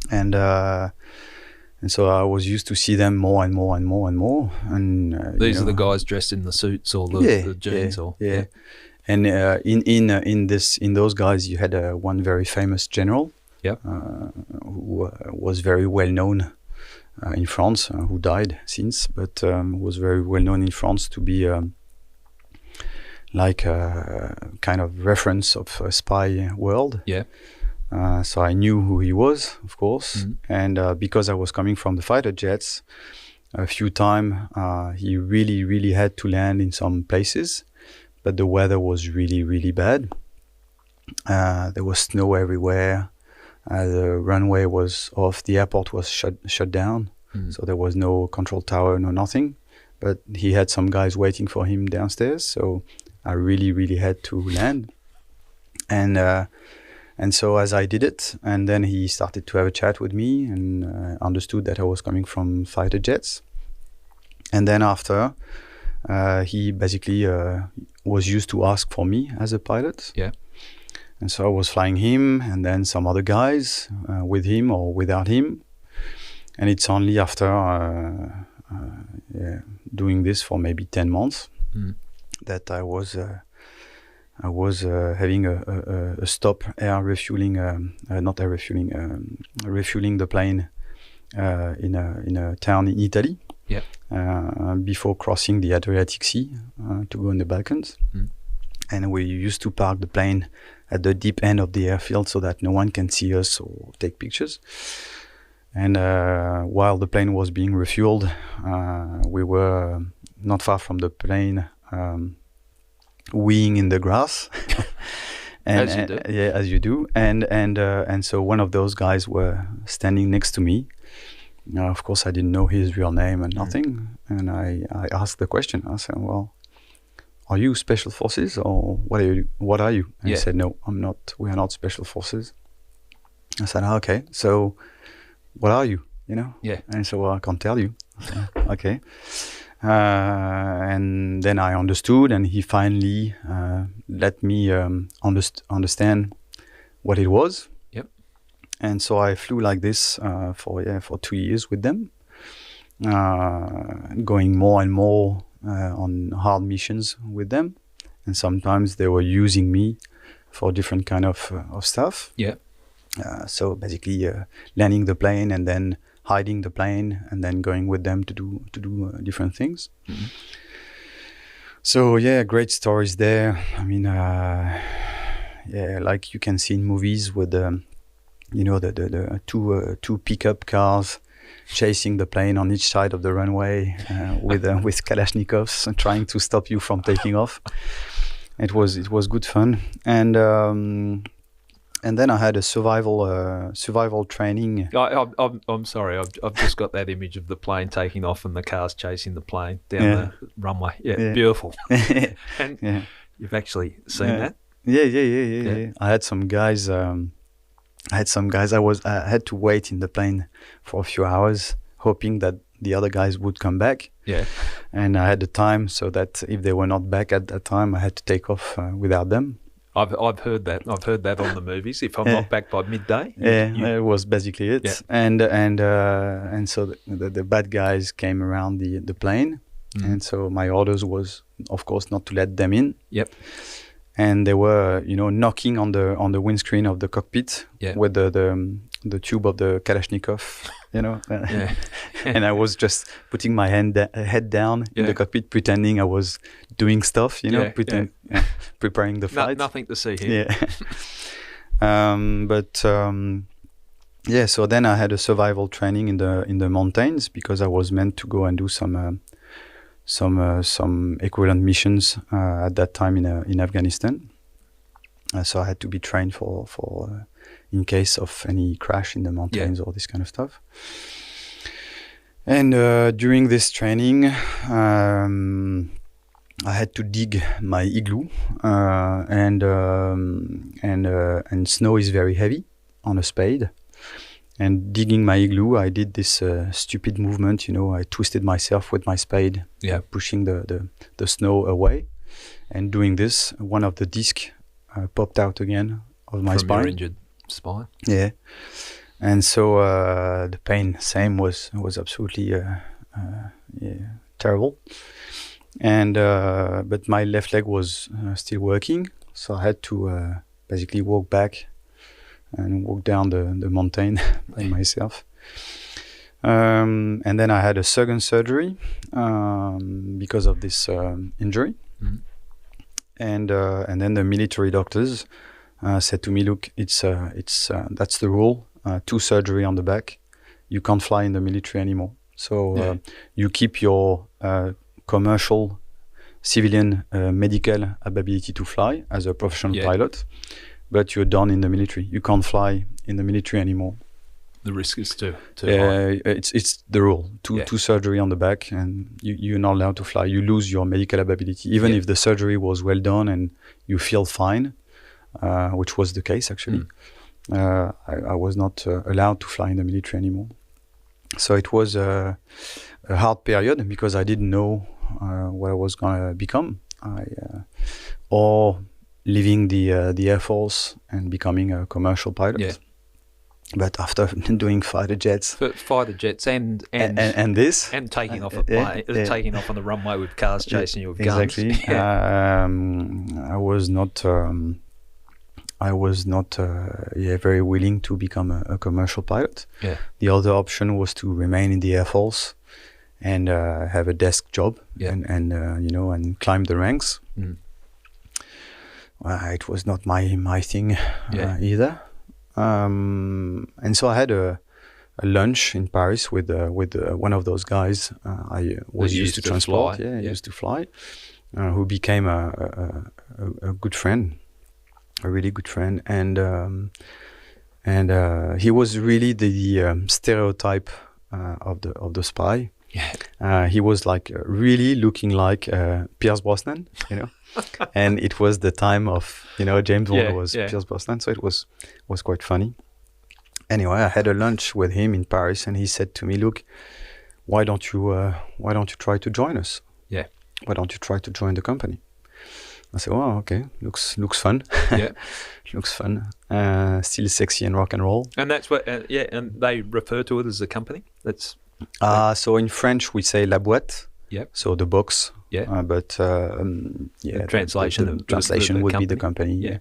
And so I was used to see them more and more and more and more. And these are the guys dressed in the suits or the jeans, yeah. And in those guys, you had one very famous general. Yep. Who was very well known in France, who died since, but was very well known in France to be like a kind of reference of a spy world. Yeah. So I knew who he was, of course. And because I was coming from the fighter jets, a few times he really had to land in some places, but the weather was really bad. There was snow everywhere. The runway was off. The airport was shut down. So there was no control tower, no nothing. But he had some guys waiting for him downstairs. So I really had to land. And so as I did it, and then he started to have a chat with me and understood that I was coming from fighter jets. And then after, he basically was used to ask for me as a pilot. Yeah. And so I was flying him and then some other guys with him or without him. And it's only after doing this for maybe 10 months that I was having a stop air refueling, not air refueling, refueling the plane in a town in Italy. Yeah. Before crossing the Adriatic Sea to go in the Balkans. And we used to park the plane at the deep end of the airfield so that no one can see us or take pictures. And while the plane was being refueled, we were not far from the plane, weeing in the grass. And, as you do. Yeah, as you do. And so one of those guys were standing next to me. Now, of course, I didn't know his real name and nothing. And I asked the question. I said, well, are you special forces or what are you? And he said, no, I'm not. We are not special forces. I said, okay, so what are you? You know? Yeah. And so I can't tell you. Okay. And then I understood, and he finally let me understand what it was. Yep. And so I flew like this for 2 years with them, going more and more on hard missions with them, and sometimes they were using me for different kind of stuff. Yeah. So basically, landing the plane and then hiding the plane and then going with them to do different things. So yeah, great stories there. I mean, yeah, like you can see in movies with the two pickup cars chasing the plane on each side of the runway with Kalashnikovs and trying to stop you from taking off. It was good fun, and then I had a survival training. I'm sorry, I've just got that image of the plane taking off and the cars chasing the plane down the runway. Yeah, beautiful. And you've actually seen that? Yeah. I had some guys. I had to wait in the plane for a few hours, hoping that the other guys would come back. Yeah. And I had the time so that if they were not back at that time, I had to take off without them. I've heard that. I've heard that on the movies. If I'm not back by midday. It was basically it. Yeah. And so the bad guys came around the plane, and so my orders was, of course, not to let them in. Yep. And they were, knocking on the windscreen of the cockpit with the tube of the Kalashnikov, and I was just putting my head down in the cockpit, pretending I was doing stuff, preparing the flight. Nothing to see here. Yeah. So then I had a survival training in the mountains because I was meant to go and do some equivalent missions at that time in Afghanistan. So I had to be trained for in case of any crash in the mountains or this kind of stuff. And during this training, I had to dig my igloo, and snow is very heavy on a spade. And digging my igloo, I did this stupid movement. I twisted myself with my spade, pushing the snow away. And doing this, one of the discs popped out again of my spine. From your injured spine? Yeah. And so the pain, same, was absolutely terrible. And but my left leg was still working, so I had to basically walk back and walk down the mountain by myself. And then I had a second surgery because of this injury. And then the military doctors said to me, "Look, it's that's the rule. 2 surgery on the back. You can't fly in the military anymore. So you keep your commercial, civilian, medical ability to fly as a professional pilot, but you're done in the military. You can't fly in the military anymore. The risk is too high. It's the rule. Two surgery on the back, and you're not allowed to fly. You lose your medical ability, even if the surgery was well done and you feel fine, which was the case actually. I was not allowed to fly in the military anymore. So it was a hard period because I didn't know what I was gonna become, or leaving the Air Force and becoming a commercial pilot. Yeah. But after doing fighter jets and this and taking off taking off on the runway with cars chasing you with guns. Exactly. I was not very willing to become a commercial pilot. Yeah. The other option was to remain in the Air Force and have a desk job and climb the ranks. It was not my thing either. And so I had a lunch in Paris with one of those guys I was used to transport. Used to fly, who became a good friend, a really good friend, and he was really the stereotype of the spy. Yeah. He was like really looking like Pierce Brosnan, and it was the time of James Bond was Pierce Brosnan, so it was quite funny. Anyway, I had a lunch with him in Paris, and he said to me, "Look, why don't you try to join us? Yeah. Why don't you try to join the company?" I said, "Oh, okay, looks fun. Yeah, looks fun. Still sexy and rock and roll." And that's what, and they refer to it as a company. That's so in French we say la boîte. Yep. So the box. Yeah. But the translation translation would company. be the company. Yeah.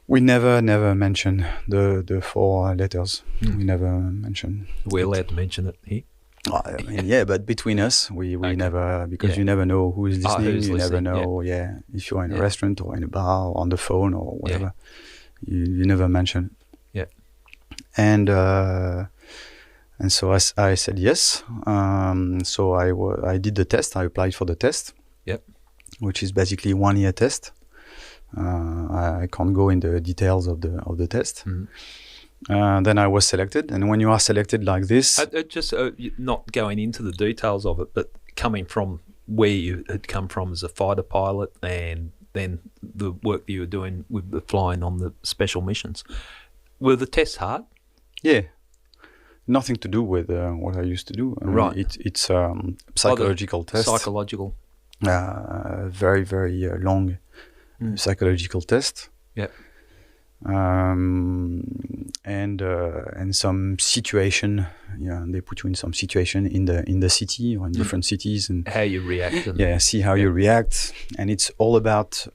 We never mention the 4 letters. We never mention. We're allowed to mention it here. I mean, but between us, we never, because you never know who is listening. You never know, if you're in a restaurant or in a bar or on the phone or whatever. You never mention it. Yeah. And so I said yes. So I did the test. I applied for the test. Yep. Which is basically 1-year test. I can't go in the details of the test. Then I was selected, and when you are selected like this, just not going into the details of it, but coming from where you had come from as a fighter pilot, and then the work that you were doing with the flying on the special missions, were the tests hard? Yeah, nothing to do with what I used to do. Right. It's psychological test. Psychological. Very very long psychological test. Yeah. And some situation, they put you in some situation in the city or in different cities, and how you react. See how you react, and it's all about,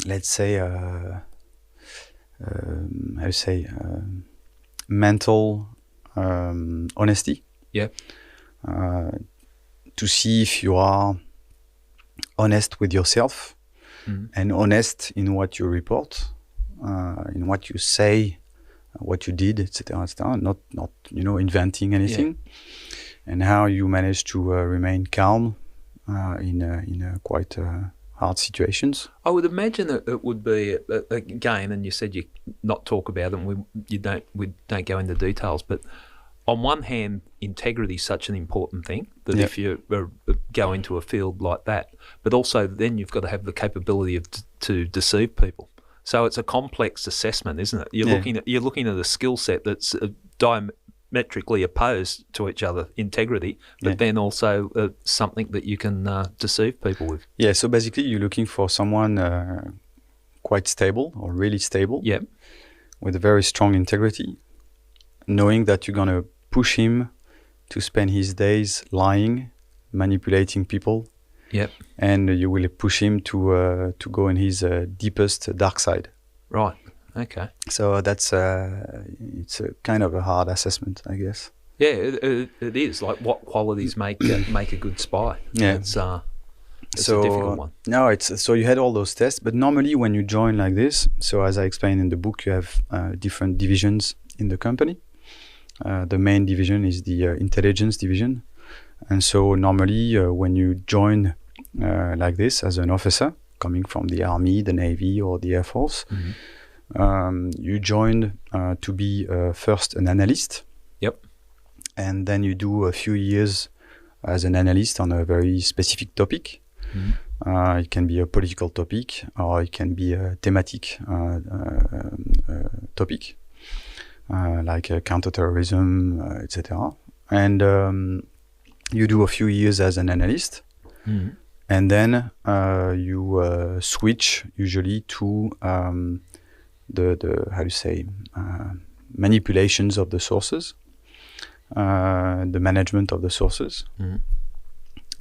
let's say, mental honesty. Yeah. To see if you are honest with yourself. And honest in what you report, in what you say, what you did, etc., not inventing anything, and how you manage to remain calm in quite hard situations. I would imagine that it would be again, and you said you not talk about it. And we don't go into details, but on one hand, integrity is such an important thing that if you go into a field like that, but also then you've got to have the capability to deceive people. So it's a complex assessment, isn't it? You're looking at a skill set that's diametrically opposed to each other, integrity, but then also something that you can deceive people with. Yeah. So basically, you're looking for someone quite stable or really stable. Yeah. With a very strong integrity, knowing that you're gonna push him to spend his days lying, manipulating people. Yep. And you will push him to go in his deepest dark side. Right. Okay. So that's it's a kind of a hard assessment, I guess. Yeah, it is. Like, what qualities make a good spy? Yeah. It's It's a difficult one. No, so you had all those tests, but normally when you join like this, so as I explained in the book, you have different divisions in the company. The main division is the intelligence division, and so normally when you join like this as an officer coming from the Army, the Navy, or the Air Force, you join to be first an analyst. Yep. And then you do a few years as an analyst on a very specific topic. It can be a political topic, or it can be a thematic topic, like counterterrorism, etc. And you do a few years as an analyst, and then you switch usually to the how do you say manipulations of the sources, the management of the sources.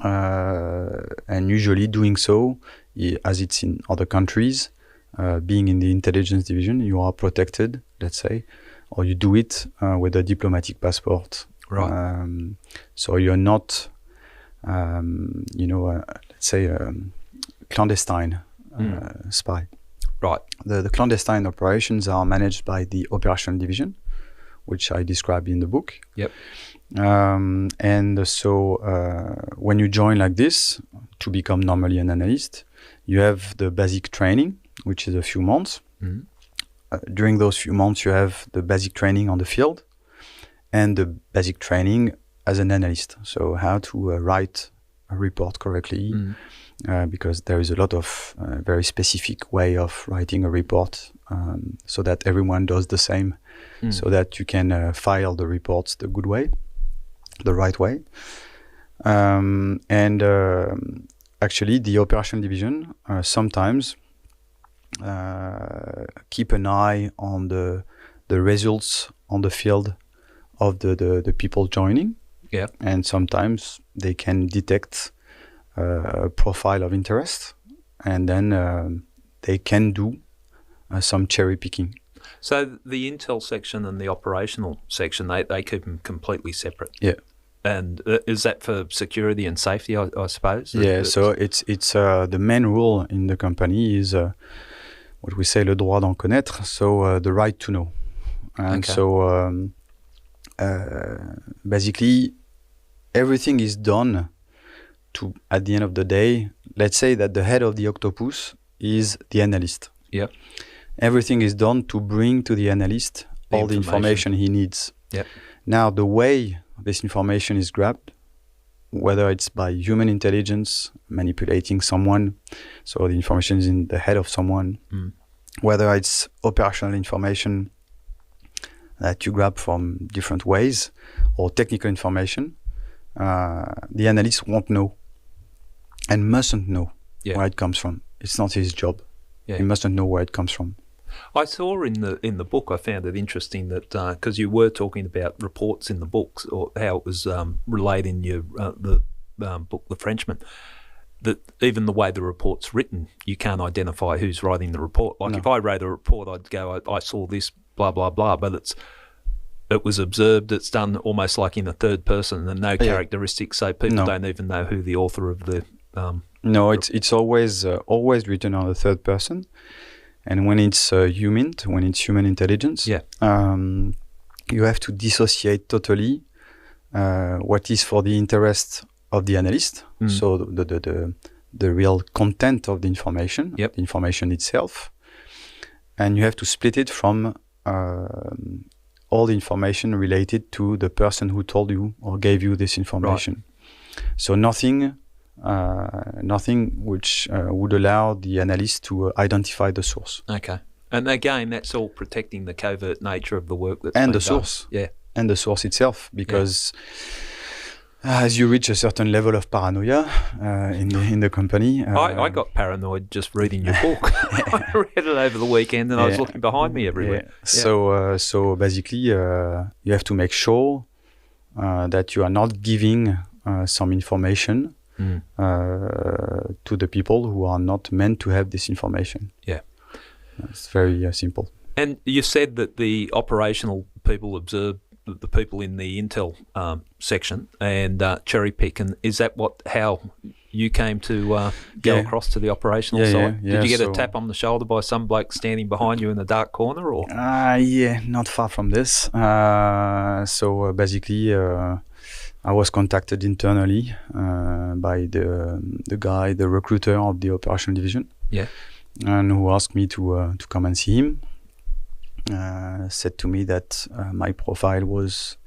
And usually doing so, as it's in other countries, being in the intelligence division, you are protected, let's say, or you do it with a diplomatic passport. Right. So you're not, let's say, clandestine spy. Right. The clandestine operations are managed by the operational division, which I described in the book. Yep. And so when you join like this to become normally an analyst, you have the basic training, which is a few months. During those few months, you have the basic training on the field and the basic training as an analyst. So how to write a report correctly, because there is a lot of very specific way of writing a report, so that everyone does the same, so that you can file the reports the good way, the right way. And actually, the operational division sometimes keep an eye on the results on the field of the people joining. Yeah. And sometimes they can detect a profile of interest, and then they can do some cherry picking. So the intel section and the operational section, they keep them completely separate. Yeah. And is that for security and safety, I suppose? Yeah. So it's the main rule in the company is what we say le droit d'en connaître. So the right to know. And so basically everything is done to, at the end of the day, let's say that the head of the octopus is the analyst. Yep. Everything is done to bring to the analyst all the information he needs. Yep. Now, the way this information is grabbed, whether it's by human intelligence manipulating someone, so the information is in the head of someone, whether it's operational information that you grab from different ways, or technical information, the analyst won't know and mustn't know where it comes from. It's not his job. Yeah. He mustn't know where it comes from. I saw in the book, I found it interesting that because you were talking about reports in the books, or how it was relayed in your the book, The Frenchman, that even the way the report's written, you can't identify who's writing the report. Like if I wrote a report, I'd go, I saw this, blah blah blah, but it was observed. It's done almost like in a third person, and no characteristics, so people don't even know who the author of the. No, it's always written on the third person. And when it's human intelligence, you have to dissociate totally what is for the interest of the analyst, so the real content of the information, the information itself, and you have to split it from all the information related to the person who told you or gave you this information. Right. So nothing which would allow the analyst to identify the source. Okay. And again, that's all protecting the covert nature of the work that's and the source. Yeah. And the source itself, because as you reach a certain level of paranoia in the company. I got paranoid just reading your book. I read it over the weekend and I was looking behind me everywhere. Yeah. So basically you have to make sure that you are not giving some information to the people who are not meant to have this information. Yeah. It's very simple. And you said that the operational people observe the people in the intel section and cherry pick, and is that how you came to go across to the operational side. Did you get a tap on the shoulder by some bloke standing behind you in the dark corner, or? Yeah, not far from this. So basically, I was contacted internally by the recruiter of the operational division. Yeah. And who asked me to come and see him. Said to me that my profile was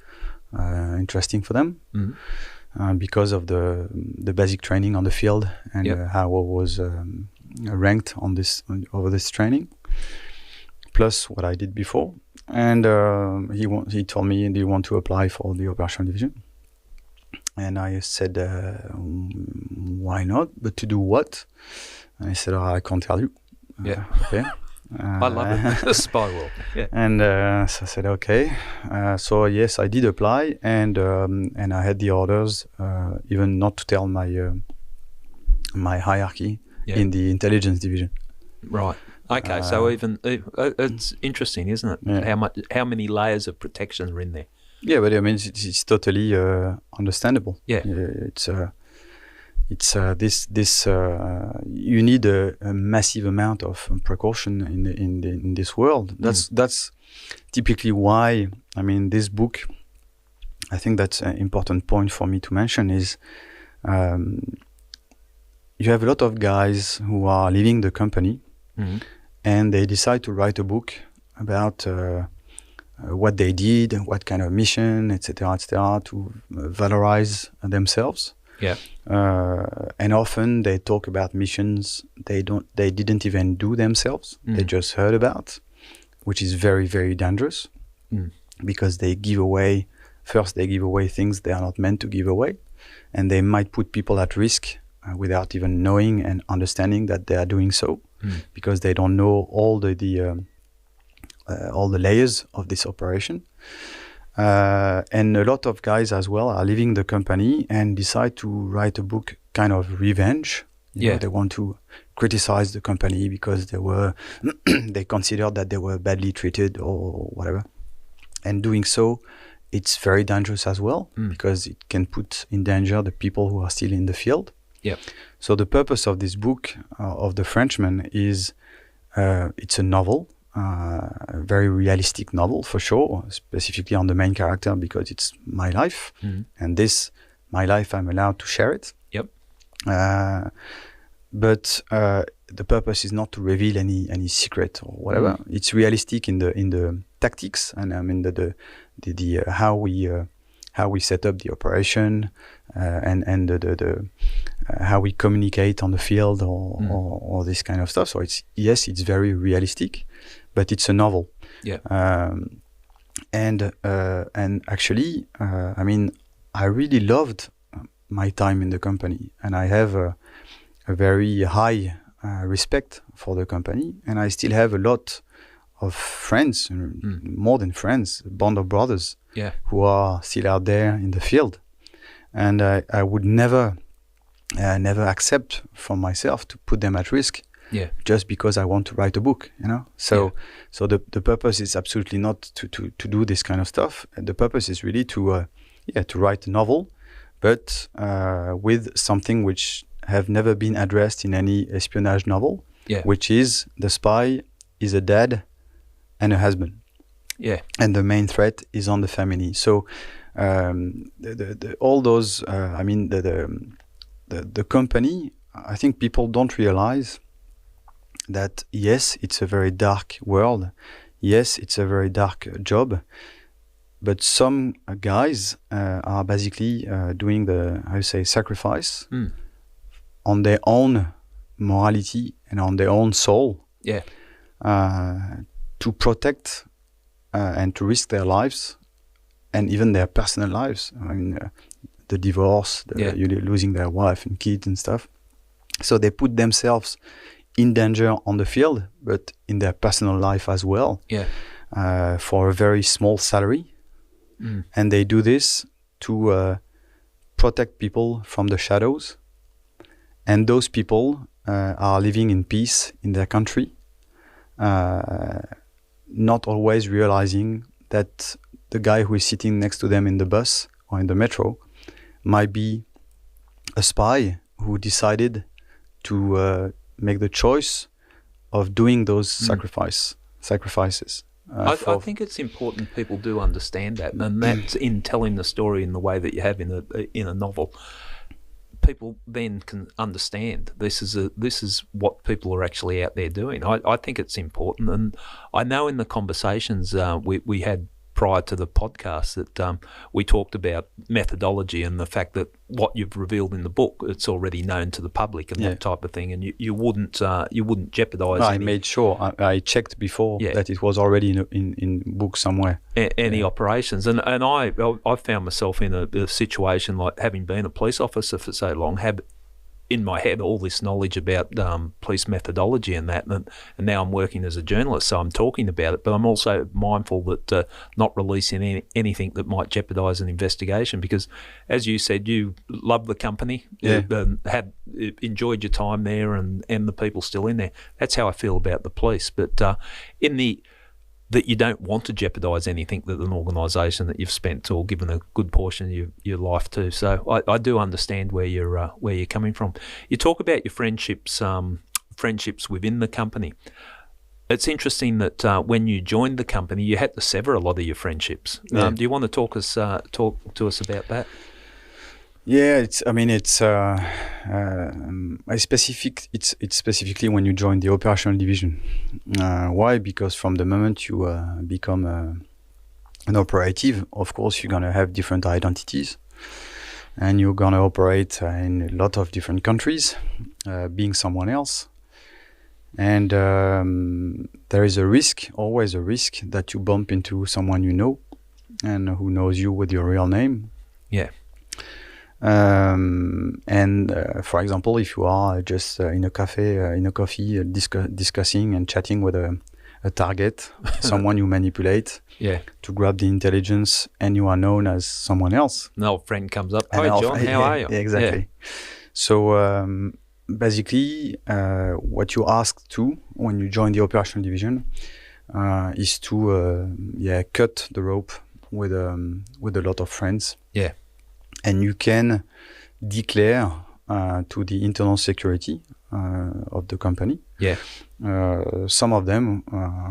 interesting for them. Mm-hmm. Because of the basic training on the field and how I was ranked over this training, plus what I did before. And he told me, "Do you want to apply for the operational division?" And I said, "Why not? But to do what?" And he said, "I can't tell you." Yeah. Okay. I love it. The spy world. Yeah. And so I said, okay. So yes, I did apply, and I had the orders, even not to tell my hierarchy in the intelligence division. Right. Okay. So even it's interesting, isn't it? Yeah. How many layers of protection are in there? Yeah, but I mean, it's totally understandable. Yeah. It's this you need a massive amount of precaution in this world. That's typically why, I mean, this book, I think that's an important point for me to mention is you have a lot of guys who are leaving the company and they decide to write a book about what they did, what kind of mission, etc., to valorize themselves. Yeah. And often they talk about missions they didn't even do themselves. They just heard about, which is very, very dangerous because they give away things they are not meant to give away, and they might put people at risk without even knowing and understanding that they are doing so because they don't know all the layers of this operation. And a lot of guys as well are leaving the company and decide to write a book kind of revenge. You know, they want to criticize the company because they considered that they were badly treated or whatever. And doing so, it's very dangerous as well because it can put in danger the people who are still in the field. Yep. So the purpose of this book of the Frenchman is it's a novel. A very realistic novel for sure, specifically on the main character because it's my life, and my life, I'm allowed to share it. Yep. But the purpose is not to reveal any secret or whatever. It's realistic in the tactics, and I mean the how we set up the operation and the how we communicate on the field or this kind of stuff. So it's very realistic. But it's a novel. Yeah. And actually, I mean, I really loved my time in the company, and I have a very high respect for the company, and I still have a lot of friends, more than friends, a band of brothers, who are still out there in the field, and I would never accept for myself to put them at risk. Yeah. Just because I want to write a book, you know. So the purpose is absolutely not to do this kind of stuff. And the purpose is really to write a novel, but with something which have never been addressed in any espionage novel. Yeah. Which is the spy is a dad and a husband. Yeah. And the main threat is on the family. So all those I mean the company, I think people don't realize that yes, it's a very dark world. Yes, it's a very dark job. But some guys are basically doing sacrifice on their own morality and on their own soul. Yeah. To protect and to risk their lives and even their personal lives. I mean, the divorce, losing their wife and kids and stuff. So they put themselves in danger on the field, but in their personal life as well, for a very small salary. And they do this to protect people from the shadows. And those people are living in peace in their country, not always realizing that the guy who is sitting next to them in the bus or in the metro might be a spy who decided to make the choice of doing those sacrifices. I think it's important people do understand that, and that's in telling the story in the way that you have in a novel. People then can understand this is what people are actually out there doing. I think it's important, and I know in the conversations we had prior to the podcast that we talked about methodology and the fact that what you've revealed in the book, it's already known to the public and that type of thing, and you wouldn't jeopardise. I made sure I checked before that it was already in book somewhere. Any operations, and I found myself in a situation like, having been a police officer for so long, have in my head all this knowledge about police methodology and that, and now I'm working as a journalist, so I'm talking about it, but I'm also mindful that not releasing anything that might jeopardise an investigation, because as you said, you love the company, had enjoyed your time there, and the people still in there. That's how I feel about the police, but that you don't want to jeopardise anything that an organisation that you've spent or given a good portion of your life to. So I do understand where you're coming from. You talk about your friendships within the company. It's interesting that when you joined the company, you had to sever a lot of your friendships. Do you want to talk to us about that? Yeah, it's specifically when you join the operational division. Why? Because from the moment you become an operative, of course, you're going to have different identities, and you're going to operate in a lot of different countries, being someone else. And there is always a risk that you bump into someone you know and who knows you with your real name. Yeah. For example, if you are just in a cafe, in a coffee, discussing and chatting with a target, someone you manipulate to grab the intelligence, and you are known as someone else. An old friend comes up, "Hi John, how are you?" Exactly. Yeah. So basically, what you ask to when you join the operational division is to cut the rope with a lot of friends. Yeah. And you can declare to the internal security of the company some of them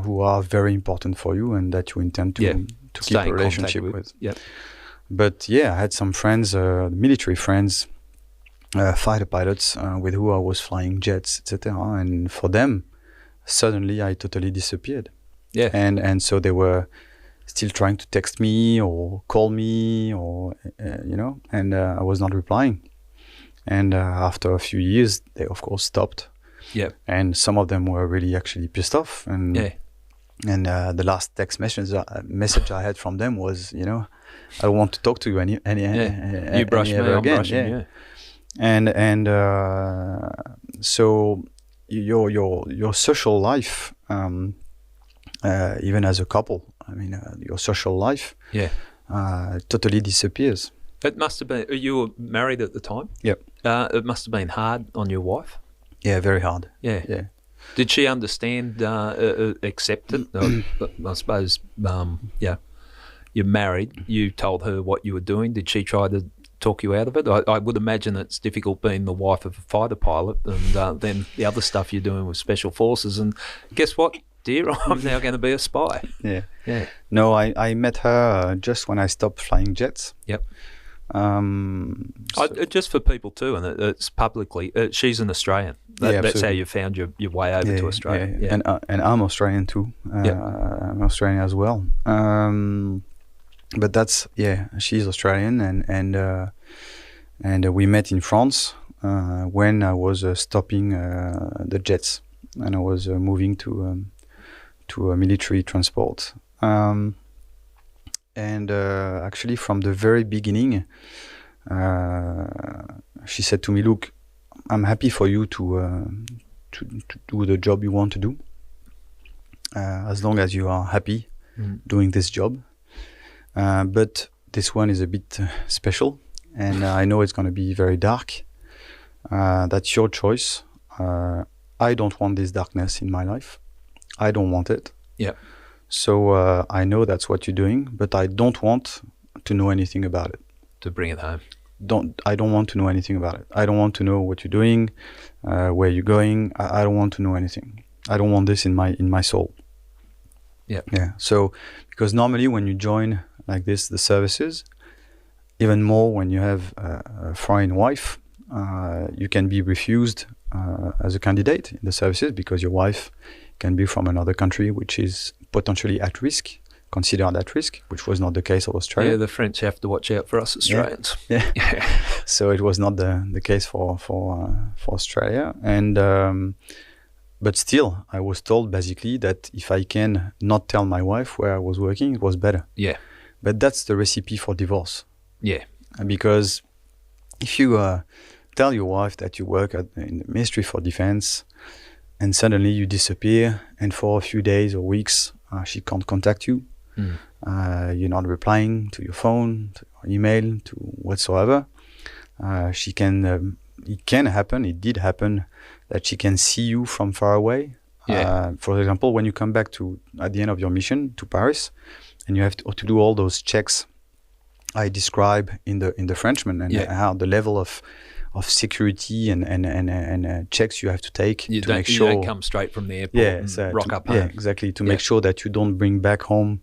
who are very important for you and that you intend to keep a relationship with. Yep. But I had some friends, military friends, fighter pilots with who I was flying jets, etc. And for them, suddenly I totally disappeared. Yeah. And so they were still trying to text me or call me or and I was not replying, and after a few years they of course stopped. And some of them were really actually pissed off, and the last text message I had from them was, I don't want to talk to you any you brush me, ever I'm again. brushing. And so your social life, even as a couple, your social life totally disappears. It must have been, you were married at the time? Yep. It must have been hard on your wife? Yeah, very hard. Yeah. Did she understand, accept it? I suppose, you're married, you told her what you were doing. Did she try to talk you out of it? I would imagine it's difficult being the wife of a fighter pilot, and then the other stuff you're doing with special forces, and guess what? Dear, I'm now going to be a spy. Yeah. No, I met her just when I stopped flying jets. Yep. Just for people too, and it's publicly, she's an Australian. That's how you found your way over to Australia. Yeah. And I'm Australian too. I'm Australian as well. But that's she's Australian, and we met in France when I was stopping the jets, and I was moving to a military transport. Actually, from the very beginning, she said to me, "Look, I'm happy for you to do the job you want to do, as long as you are happy doing this job. But this one is a bit special, and I know it's going to be very dark. That's your choice. I don't want this darkness in my life. I don't want it. Yeah. So I know that's what you're doing, but I don't want to know anything about it." To bring it home. I don't want to know anything about it. I don't want to know what you're doing, where you're going. I don't want to know anything. I don't want this in my soul. Yeah. So because normally when you join like this, the services, even more when you have a foreign wife, you can be refused as a candidate in the services because your wife can be from another country which is potentially at risk, considered at risk, which was not the case of Australia. Yeah, the French have to watch out for us Australians. Yeah. So it was not the case for Australia, and but still, I was told basically that if I can not tell my wife where I was working, it was better. Yeah. But that's the recipe for divorce. Yeah. Because if you tell your wife that you work in the Ministry for Defense and suddenly you disappear and for a few days or weeks she can't contact you, you're not replying to your phone, to your email, to whatsoever, it can happen, it did happen, that she can see you from far away. Yeah. For example, when you come back at the end of your mission to Paris and you have to do all those checks I describe in the Frenchman, and how the level of security and checks you have to take to make sure you don't come straight from the airport and rock up home. Yeah, exactly, to make sure that you don't bring back home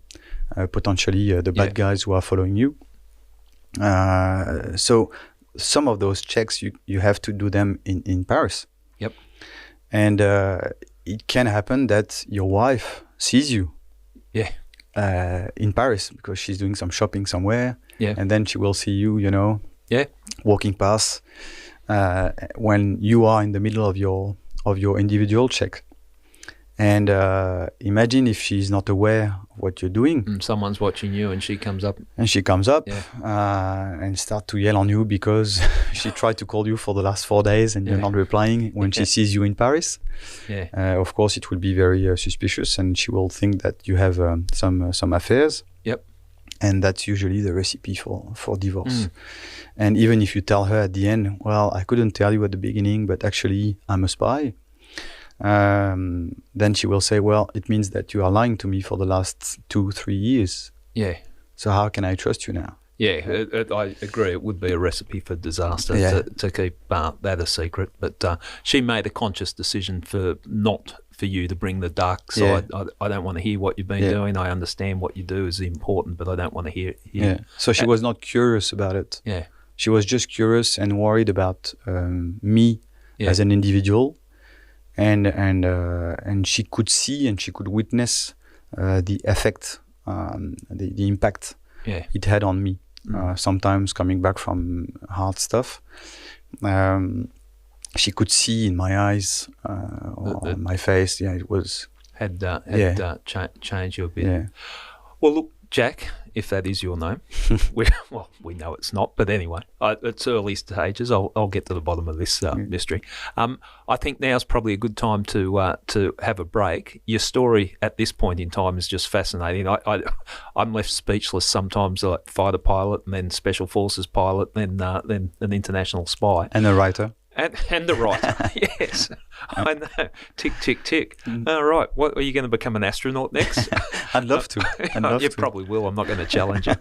potentially the bad guys who are following you. So some of those checks you have to do them in Paris. Yep. And it can happen that your wife sees you. Yeah. In Paris because she's doing some shopping somewhere. Yeah. And then she will see you, Yeah. walking past when you are in the middle of your individual check. And imagine if she's not aware of what you're doing. Someone's watching you and she comes up. And start to yell on you because she tried to call you for the last 4 days and you're not replying when she sees you in Paris. Yeah. Of course, it will be very suspicious and she will think that you have some affairs. Yep. And that's usually the recipe for divorce. And even if you tell her at the end, well, I couldn't tell you at the beginning, but actually I'm a spy. Then she will say, well, it means that you are lying to me for the last 2-3 years. Yeah. So how can I trust you now? Yeah, I agree. It would be a recipe for disaster to keep that a secret. But she made a conscious decision for you to bring the dark side. I don't want to hear what you've been doing. I understand what you do is important, but I don't want to hear. So she was not curious about it. Yeah. She was just curious and worried about me as an individual. And she could see and she could witness the effect, the impact it had on me. Sometimes coming back from hard stuff, she could see in my eyes or on my face. Yeah, it was had changed you a bit. Yeah. Well, look, Jack, if that is your name, we know it's not, but anyway, it's early stages. I'll get to the bottom of this mystery. I think now's probably a good time to have a break. Your story at this point in time is just fascinating. I'm left speechless sometimes, like fighter pilot, and then special forces pilot, then an international spy, and a writer. And the writer, yes, I know. Tick, tick, tick. All right, what are you going to become, an astronaut next? I'd love to. You probably will. I'm not going to challenge you.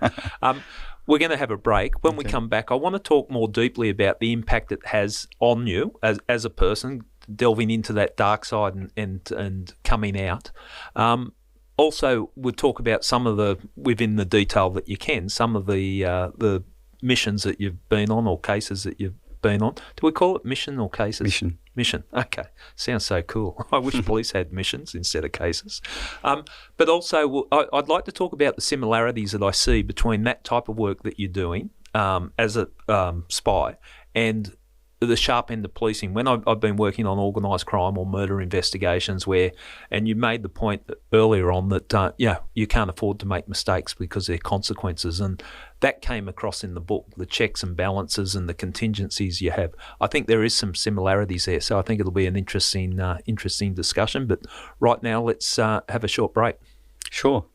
We're going to have a break. When we come back, I want to talk more deeply about the impact it has on you as a person, delving into that dark side and coming out. Also, we'll talk about some of within the detail that you can, some of the missions that you've been on or cases that you've been on. Do we call it mission or cases? Mission. Okay. Sounds so cool. I wish police had missions instead of cases. But also, I'd like to talk about the similarities that I see between that type of work that you're doing as a spy and the sharp end of policing. When I've been working on organised crime or murder investigations and you made the point earlier on that, you can't afford to make mistakes because there are consequences. And that came across in the book, the checks and balances and the contingencies you have. I think there is some similarities there. So I think it'll be an interesting discussion. But right now, let's have a short break. Sure.